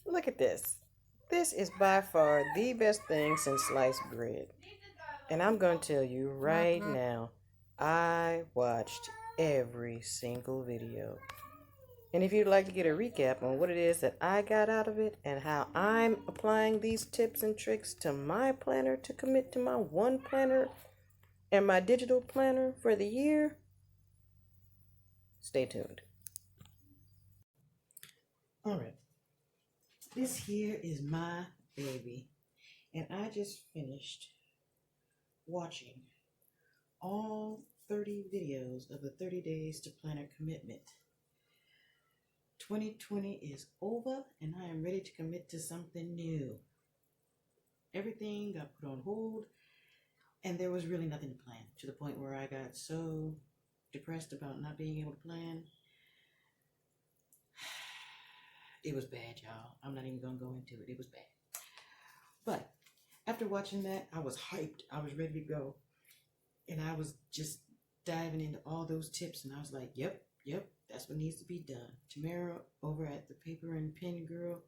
Look at this. This is by far the best thing since sliced bread. And I'm going to tell you right now, I watched every single video. And if you'd like to get a recap on what it is that I got out of it and how I'm applying these tips and tricks to my planner to commit to my one planner and my digital planner for the year, stay tuned. All right. This here is my baby. And I just finished watching all 30 videos of the 30 Days to Planner Commitment. 2020 is over and I am ready to commit to something new. Everything got put on hold and there was really nothing to plan, to the point where I got so depressed about not being able to plan. It was bad, y'all. I'm not even gonna go into it. It was bad. But after watching that, I was hyped. I was ready to go. And I was just diving into all those tips and I was like, yep, that's what needs to be done. Tamra over at the Paper and Pen Girl,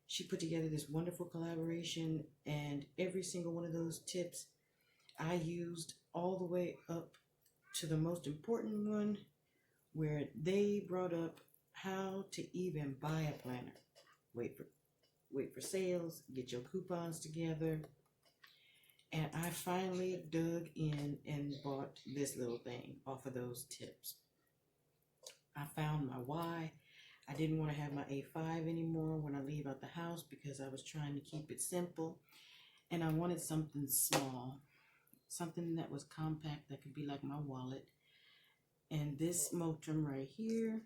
she put together this wonderful collaboration, and every single one of those tips I used all the way up to the most important one, where they brought up how to even buy a planner. Wait for sales, get your coupons together. And I finally dug in and bought this little thing off of those tips. I found my why. I didn't want to have my A5 anymore when I leave out the house because I was trying to keep it simple. And I wanted something small, something that was compact that could be like my wallet. And this Motrum right here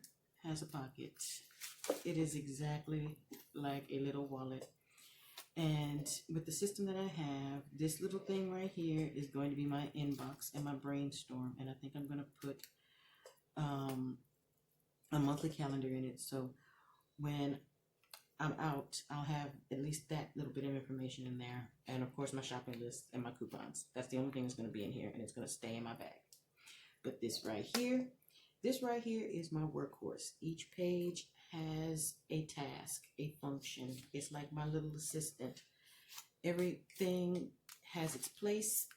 has a pocket. It is exactly like a little wallet. And with the system that I have, this little thing right here is going to be my inbox and my brainstorm. And I think I'm going to put a monthly calendar in it. So when I'm out, I'll have at least that little bit of information in there. And of course, my shopping list and my coupons. That's the only thing that's going to be in here, and it's going to stay in my bag. But this right here is my workhorse. Each page has a task, a function. It's like my little assistant. Everything has its place,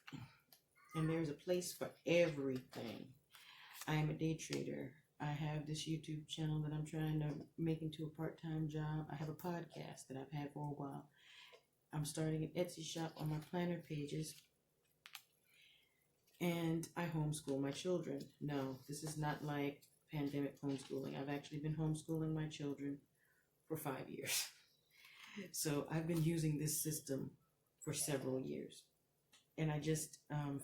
and there's a place for everything. I am a day trader. I have this YouTube channel that I'm trying to make into a part-time job. I have a podcast that I've had for a while. I'm starting an Etsy shop on my planner pages. And I homeschool my children. No, this is not like pandemic homeschooling. I've actually been homeschooling my children for 5 years. So I've been using this system for several years. And I just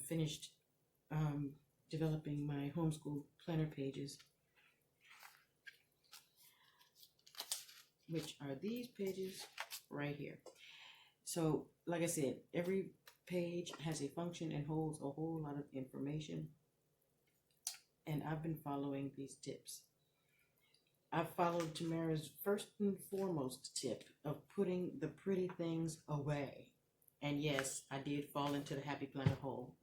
finished developing my homeschool planner pages, which are these pages right here. So, like I said, every page has a function and holds a whole lot of information. And I've been following these tips. I followed Tamara's first and foremost tip of putting the pretty things away. And yes, I did fall into the happy planner hole.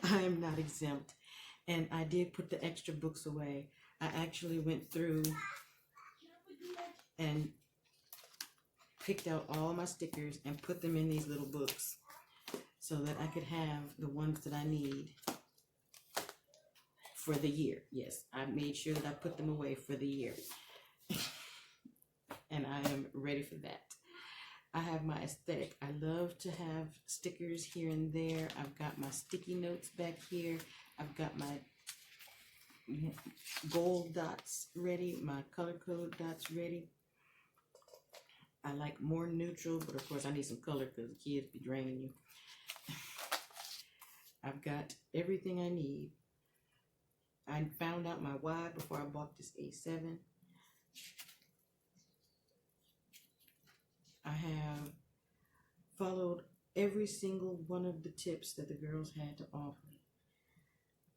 I am not exempt. And I did put the extra books away. I actually went through and picked out all my stickers and put them in these little books so that I could have the ones that I need for the year. Yes, I made sure that I put them away for the year. And I am ready for that. I have my aesthetic. I love to have stickers here and there. I've got my sticky notes back here. I've got my gold dots ready, my color code dots ready. I like more neutral, but of course I need some color because the kids be draining you. I've got everything I need. I found out my why before I bought this A7. I have followed every single one of the tips that the girls had to offer.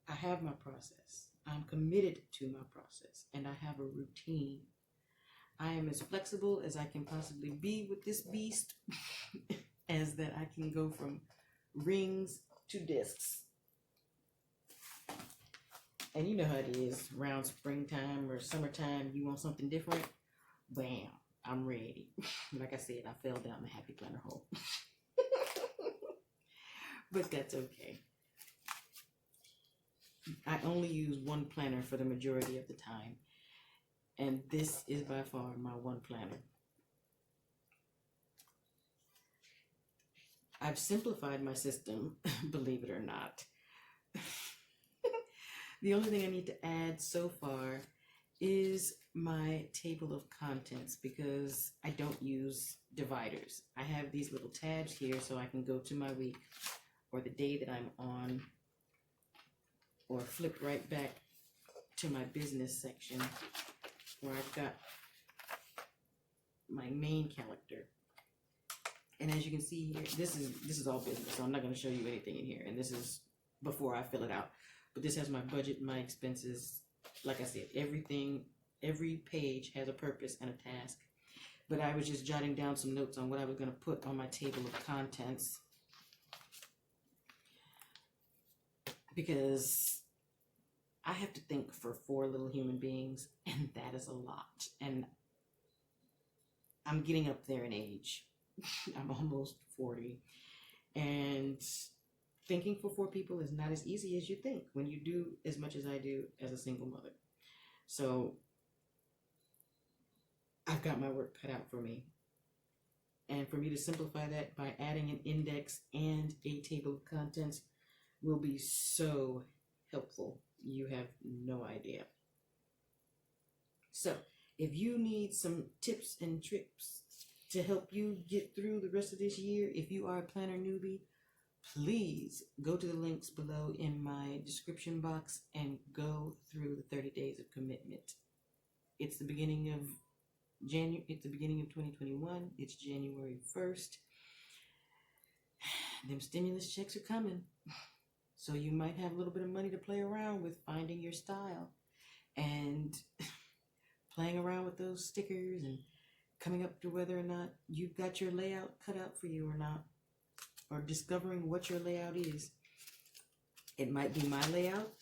I have my process. I'm committed to my process, and I have a routine. I am as flexible as I can possibly be with this beast, as that I can go from rings to discs. And you know how it is, around springtime or summertime, you want something different? Bam, I'm ready. Like I said, I fell down the happy planner hole. But that's okay. I only use one planner for the majority of the time. And this is by far my one planner. I've simplified my system, believe it or not. The only thing I need to add so far is my table of contents, because I don't use dividers. I have these little tabs here so I can go to my week or the day that I'm on, or flip right back to my business section where I've got my main calendar. And as you can see here, this is all business, so I'm not going to show you anything in here. And this is before I fill it out. But this has my budget, my expenses. Like I said, everything, every page has a purpose and a task. But I was just jotting down some notes on what I was going to put on my table of contents, because I have to think for 4 little human beings, and that is a lot. And I'm getting up there in age. I'm almost 40. And thinking for 4 people is not as easy as you think when you do as much as I do as a single mother. So I've got my work cut out for me. And for me to simplify that by adding an index and a table of contents will be so helpful. You have no idea. So if you need some tips and tricks to help you get through the rest of this year, if you are a planner newbie, please go to the links below in my description box and go through the 30 days of commitment. It's the beginning of It's the beginning of 2021. It's January 1st. Them stimulus checks are coming. So you might have a little bit of money to play around with finding your style and playing around with those stickers and coming up to whether or not you've got your layout cut out for you or not, or discovering what your layout is. It might be my layout.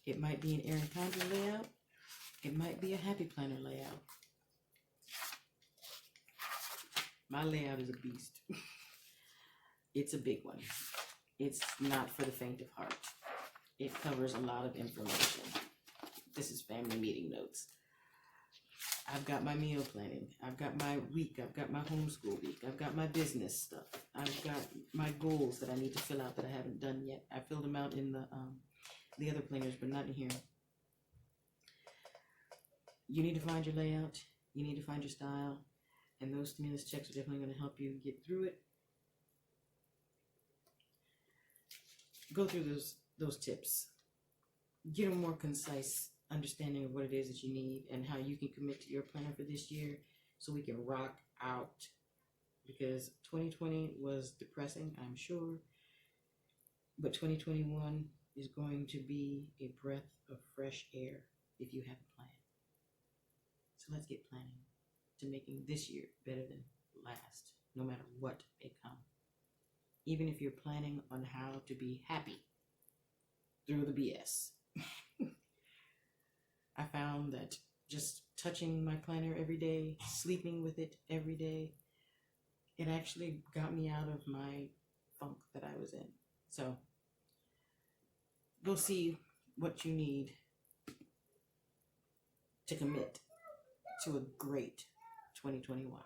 It might be an Erin Condren layout. It might be a Happy Planner layout. My layout is a beast. It's a big one. It's not for the faint of heart. It covers a lot of information. This is family meeting notes. I've got my meal planning. I've got my week. I've got my homeschool week. I've got my business stuff. I've got my goals that I need to fill out that I haven't done yet. I filled them out in the other planners, but not in here. You need to find your layout. You need to find your style. And those stimulus checks are definitely going to help you get through it. Go through those tips. Get a more concise understanding of what it is that you need and how you can commit to your plan for this year so we can rock out. Because 2020 was depressing, I'm sure. But 2021 is going to be a breath of fresh air if you have a plan. So let's get planning to making this year better than last, no matter what may come. Even if you're planning on how to be happy through the BS. I found that just touching my planner every day, sleeping with it every day, it actually got me out of my funk that I was in. So go see what you need to commit to a great 2021.